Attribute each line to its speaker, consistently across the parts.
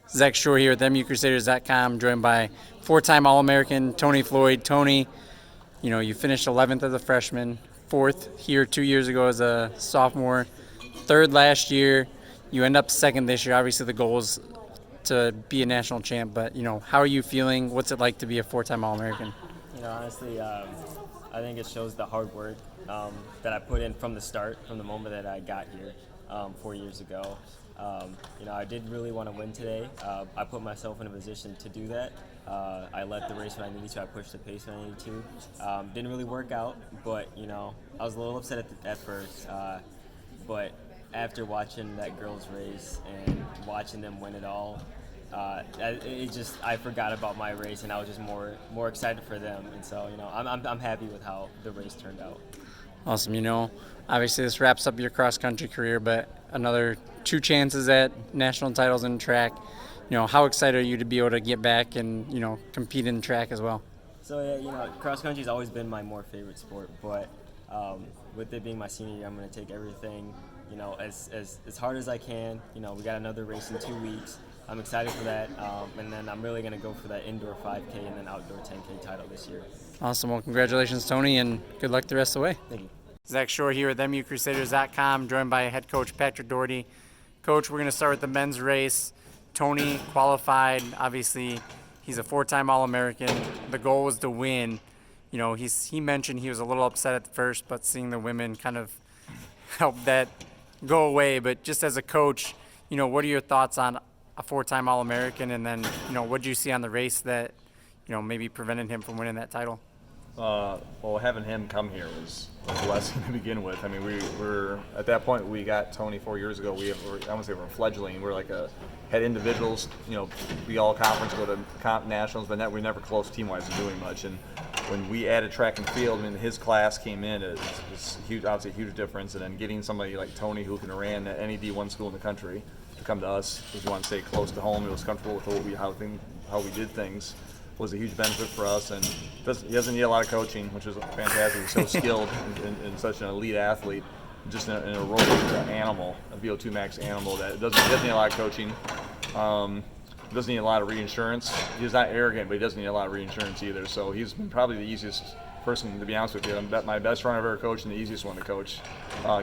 Speaker 1: Zach Shore here with MUCrusaders.com, joined by four-time All-American Tony Floyd. Tony, you finished 11th as a freshman, 4th here 2 years ago as a sophomore, 3rd last year. You end up 2nd this year. Obviously, the goal is to be a national champ, but, how are you feeling? What's it like to be a four-time All-American?
Speaker 2: Honestly, I think it shows the hard work that I put in from the start, from the moment that I got here 4 years ago. I did really want to win today. I put myself in a position to do that. I led the race when I needed to. I pushed the pace when I needed to. Didn't really work out, but I was a little upset at first. But after watching that girls' race and watching them win it all, I forgot about my race, and I was just more excited for them. And so I'm happy with how the race turned out.
Speaker 1: Awesome. Obviously this wraps up your cross-country career, but another 2 chances at national titles in track. How excited are you to be able to get back and, compete in track as well?
Speaker 2: So, cross-country's always been my more favorite sport, but with it being my senior year, I'm going to take everything, as hard as I can. We got another race in 2 weeks. I'm excited for that, and then I'm really going to go for that indoor 5K and then outdoor 10K title this year.
Speaker 1: Awesome. Well, congratulations, Tony, and good luck the rest of the way.
Speaker 2: Thank you.
Speaker 1: Zach Shore here with MUCrusaders.com, joined by head coach Patrick Doherty. Coach, we're going to start with the men's race. Tony qualified. Obviously, he's a 4-time All-American. The goal was to win. He mentioned he was a little upset at first, but seeing the women kind of helped that go away. But just as a coach, what are your thoughts on a 4-time All-American? And then, what did you see on the race that, maybe prevented him from winning that title?
Speaker 3: Well, having him come here was a blessing to begin with. I mean, we were at that point. We got Tony 4 years ago. I wouldn't say we're fledgling. We're like had individuals. We all conference, go to nationals, but we're never close team-wise to doing much. And when we added track and field, his class came in. It's huge, obviously a huge difference. And then getting somebody like Tony, who can ran at any D1 school in the country, to come to us, because we want to stay close to home. He was comfortable with how we did things. Was a huge benefit for us, and he doesn't need a lot of coaching, which is fantastic. He's so skilled and such an elite athlete, just an aerobic animal, a VO2 max animal that doesn't need a lot of coaching. Doesn't need a lot of reinsurance. He's not arrogant, but he doesn't need a lot of reinsurance either. So he's been probably the easiest person, to be honest with you. My best runner I've ever coached and the easiest one to coach.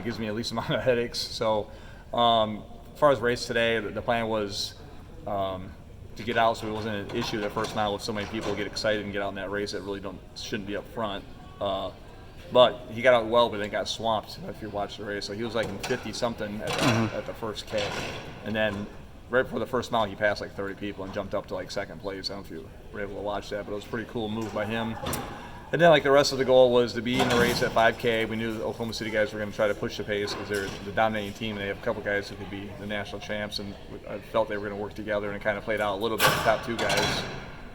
Speaker 3: Gives me the least amount of headaches. So as far as race today, the plan was to get out, so it wasn't an issue that first mile with so many people get excited and get out in that race that really shouldn't be up front. But he got out well, but then got swamped if you watch the race. So he was like in 50-something at the first K. And then right before the first mile, he passed like 30 people and jumped up to like 2nd place. I don't know if you were able to watch that, but it was a pretty cool move by him. And then like the rest of the goal was to be in the race at 5K. We knew the Oklahoma City guys were going to try to push the pace because they're the dominating team, and they have a couple guys who could be the national champs, and I felt they were going to work together, and it kind of played out a little bit, the top 2 guys.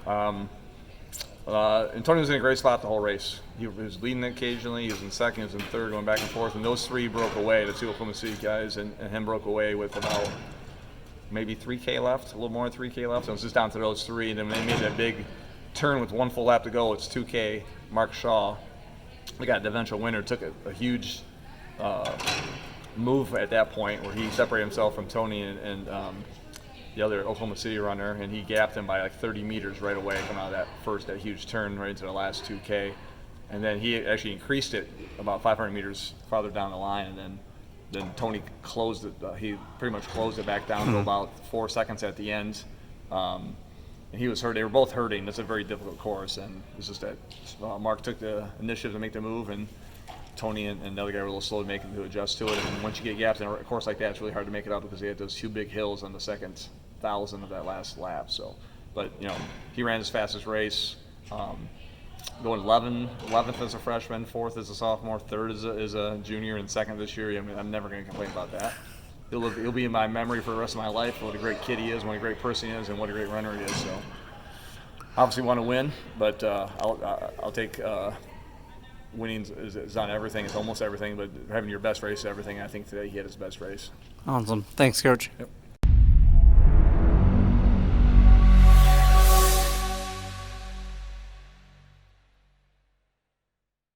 Speaker 3: And Tony was in a great spot the whole race. He was leading occasionally, he was in 2nd, he was in 3rd, going back and forth, and those 3 broke away, the 2 Oklahoma City guys, and him broke away with about maybe 3K left, a little more than 3K left. So it was just down to those 3, and then they made that big turn with 1 full lap to go. It's 2K. Mark Shaw, we got the eventual winner, took a huge move at that point where he separated himself from Tony and the other Oklahoma City runner, and he gapped him by like 30 meters right away coming out of that huge turn right into the last 2K. And then he actually increased it about 500 meters farther down the line, and then Tony closed it. He pretty much closed it back down to about 4 seconds at the end. And he was hurt. They were both hurting. It's a very difficult course, and it was just that Mark took the initiative to make the move, and Tony and the other guy were a little slow to adjust to it. And once you get gaps in a course like that, it's really hard to make it up because they had those 2 big hills on the second 1,000 of that last lap. So, but he ran his fastest race, going 11th as a freshman, 4th as a sophomore, 3rd as a junior, and 2nd this year. I'm never going to complain about that. He'll be in my memory for the rest of my life. What a great kid he is, what a great person he is, and what a great runner he is. So, obviously want to win, but I'll take winning is not everything. It's almost everything, but having your best race is everything. I think today he had his best race.
Speaker 1: Awesome. Thanks, Coach.
Speaker 3: Yep.